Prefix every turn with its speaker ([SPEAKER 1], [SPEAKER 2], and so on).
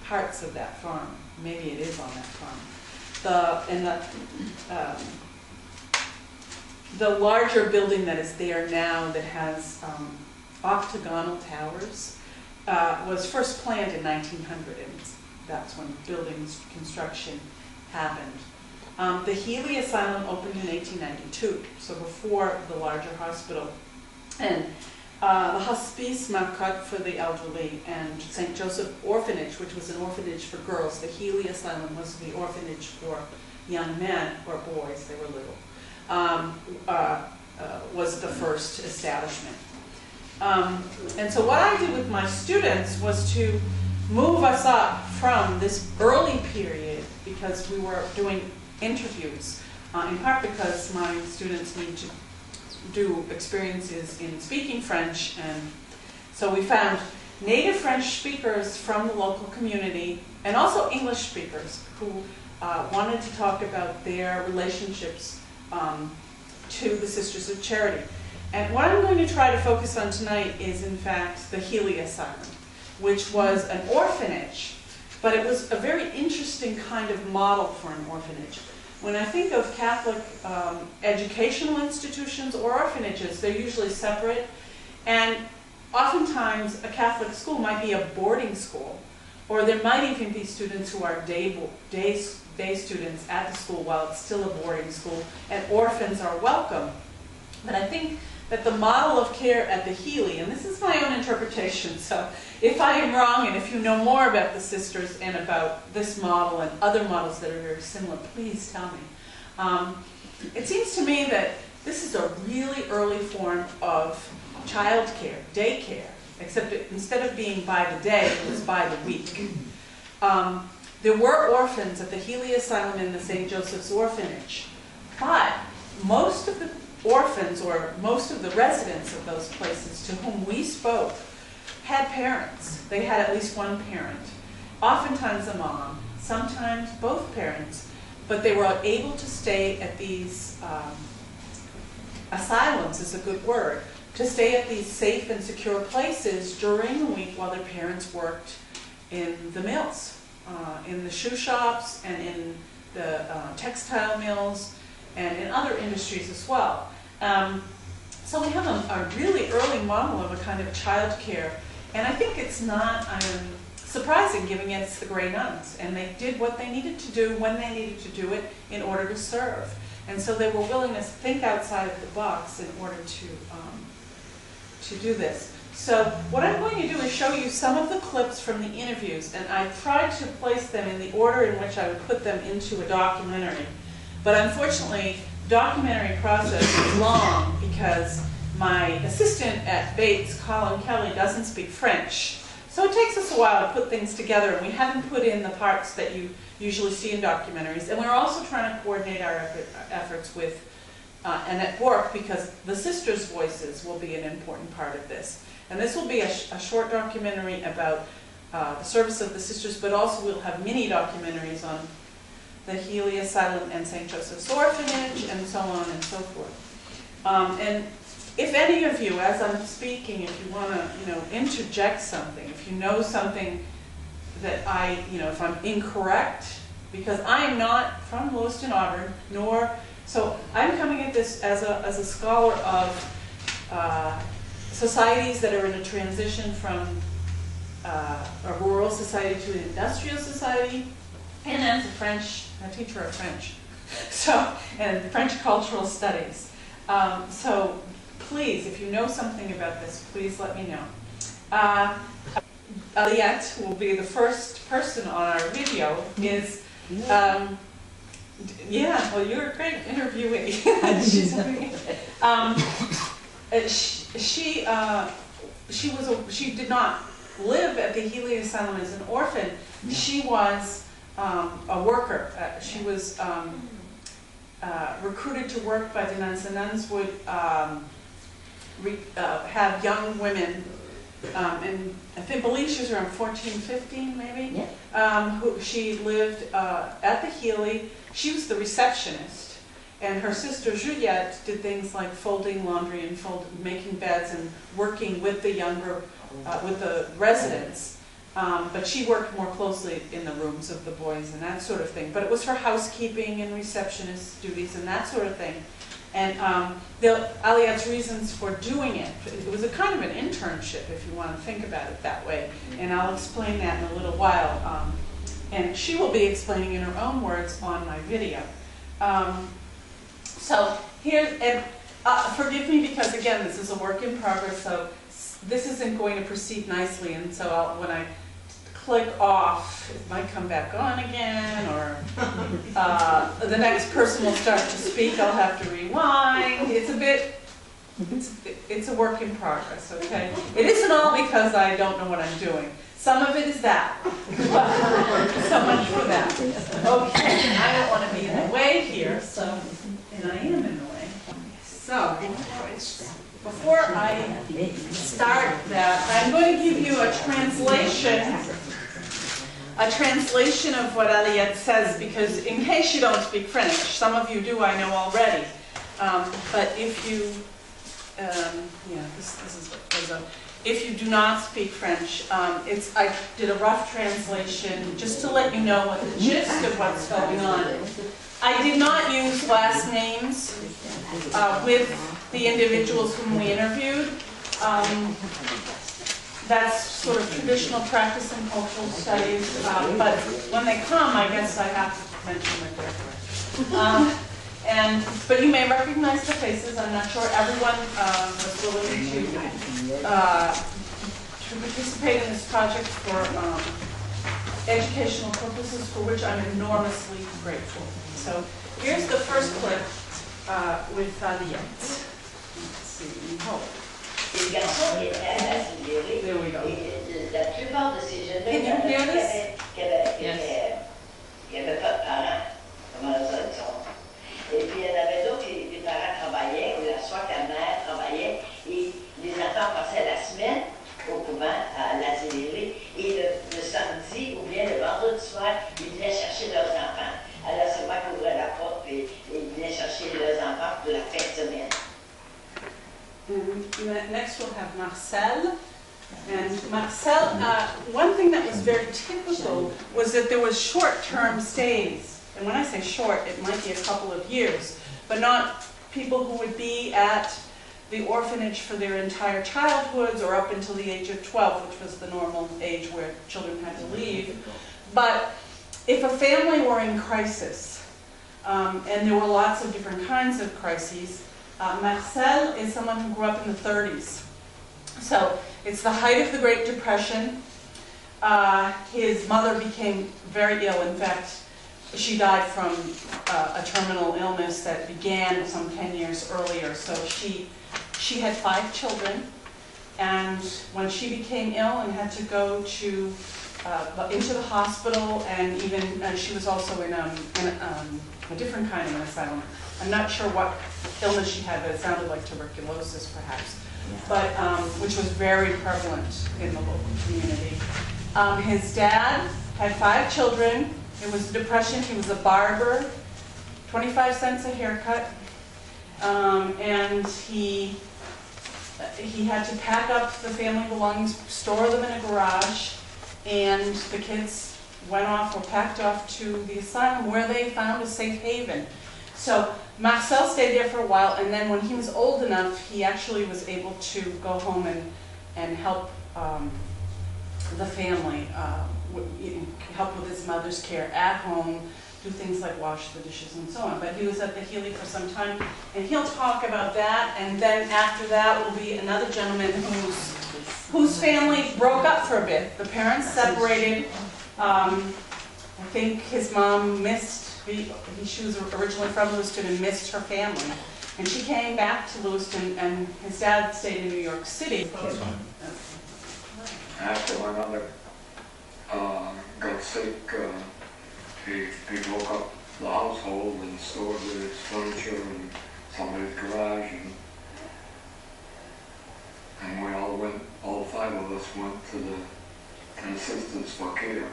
[SPEAKER 1] parts of that farm. Maybe it is on that farm. The larger building that is there now that has octagonal towers was first planned in 1900, and that's when building construction happened. The Healy Asylum opened in 1892, so before the larger hospital. And the Hospice Marcotte for the elderly and St. Joseph Orphanage, which was an orphanage for girls. The Healy Asylum was the orphanage for young men, or boys, they were little, was the first establishment. And so what I did with my students was to move us up from this early period, because we were doing interviews, in part because my students need to do experiences in speaking French, and so we found native French speakers from the local community and also English speakers who wanted to talk about their relationships to the Sisters of Charity. And what I'm going to try to focus on tonight is, in fact, the Healy Asylum, which was an orphanage, but it was a very interesting kind of model for an orphanage. When I think of Catholic educational institutions or orphanages, they're usually separate, and oftentimes a Catholic school might be a boarding school, or there might even be students who are day students at the school while it's still a boarding school, and orphans are welcome. But I think that the model of care at the Healy, and this is my own interpretation, so if I am wrong, and if you know more about the sisters and about this model and other models that are very similar, please tell me. It seems to me that this is a really early form of child care, daycare, except instead of being by the day, it was by the week. There were orphans at the Healy Asylum and the St. Joseph's Orphanage, but most of the orphans, or most of the residents of those places to whom we spoke, had parents. They had at least one parent, oftentimes a mom, sometimes both parents, but they were able to stay at these asylums, is a good word, to stay at these safe and secure places during the week while their parents worked in the mills, in the shoe shops and in the textile mills and in other industries as well. So we have a really early model of a kind of child care, and I think it's not surprising, given it's the Grey Nuns, and they did what they needed to do when they needed to do it in order to serve. And so they were willing to think outside of the box in order to do this. So what I'm going to do is show you some of the clips from the interviews, and I tried to place them in the order in which I would put them into a documentary. But unfortunately, the documentary process is long because my assistant at Bates, Colin Kelly, doesn't speak French. So it takes us a while to put things together, and we haven't put in the parts that you usually see in documentaries. And we're also trying to coordinate our efforts with Annette Bork, because the sisters' voices will be an important part of this. And this will be a short documentary about the service of the sisters, but also we'll have mini documentaries on the Healy Asylum and St. Joseph's Orphanage, and so on and so forth. And if any of you, as I'm speaking, if you want to, interject something, if you know something that if I'm incorrect, because I am not from Lewiston, Auburn, so I'm coming at this as a scholar of societies that are in a transition from a rural society to an industrial society, and as a teacher of French, and French cultural studies. So please, if you know something about this, please let me know. Aliette will be the first person on our video. Well, you're a great interviewee. She did not live at the Healy Asylum as an orphan. No. She was a worker. She was recruited to work by the nuns. The nuns would have young women, and I believe she was around 14, 15 maybe, yeah. She lived at the Healy. She was the receptionist, and her sister Juliette did things like folding laundry and making beds and working with the younger, with the residents But she worked more closely in the rooms of the boys and that sort of thing. But it was for housekeeping and receptionist duties and that sort of thing. And Aliette's reasons for doing it, it was a kind of an internship, if you want to think about it that way. And I'll explain that in a little while. And she will be explaining in her own words on my video. So here, and forgive me because again, this is a work in progress, so this isn't going to proceed nicely, and so when I click off, it might come back on again, or the next person will start to speak, I'll have to rewind. It's a work in progress, okay? It isn't all because I don't know what I'm doing. Some of it is that. So much for that. Okay, I don't want to be in the way here, so, and I am in the way. So, before I start that, I'm going to give you a translation of what Aliette says, because in case you don't speak French, some of you do, I know already. But if you, this is what goes up. If you do not speak French, I did a rough translation just to let you know what the gist of what's going on. I did not use last names with the individuals whom we interviewed. That's sort of traditional practice in cultural studies, but when they come, I guess I have to mention that they're correct. But you may recognize the faces. I'm not sure everyone was willing to participate in this project for educational purposes, for which I'm enormously grateful. So here's the first clip with Aliette. Let's see, hold.
[SPEAKER 2] Les garçons qui étaient à la Sibérie, la plupart de ces jeunes qui n'avaient pas de parents, comment ça ils sont. Et puis il y en avait d'autres qui les parents travaillaient, ou la soir que la mère travaillait, et les enfants passaient la semaine au couvent à la Sibérie, et le samedi ou bien le vendredi soir, ils venaient chercher leurs enfants. Alors c'est moi qui ouvrais la porte et ils venaient chercher leurs enfants pour la fin de semaine.
[SPEAKER 1] And next we'll have Marcel. And Marcel, one thing that was very typical was that there was short-term stays. And when I say short, it might be a couple of years, but not people who would be at the orphanage for their entire childhoods or up until the age of 12, which was the normal age where children had to leave. But if a family were in crisis, and there were lots of different kinds of crises, Marcel is someone who grew up in the 30s. So it's the height of the Great Depression. His mother became very ill. In fact, she died from a terminal illness that began some 10 years earlier. So she had 5 children, and when she became ill and had to go to into the hospital, and even she was also in a different kind of an asylum. I'm not sure what illness she had, but it sounded like tuberculosis, perhaps, but which was very prevalent in the local community. His dad had 5 children. It was the Depression. He was a barber, 25 cents a haircut, and he had to pack up the family belongings, store them in a garage, and the kids went off or packed off to the asylum where they found a safe haven. So Marcel stayed there for a while, and then when he was old enough, he actually was able to go home and help the family, help with his mother's care at home, do things like wash the dishes and so on. But he was at the Healy for some time, and he'll talk about that, and then after that will be another gentleman whose family broke up for a bit. The parents separated. I think his mom missed, she was originally from Lewiston and missed her family. And she came back to Lewiston, and his dad stayed in New York City.
[SPEAKER 3] After my mother got sick, he broke up the household and stored his furniture in somebody's garage, and we all 5 of us went to the assistance for care.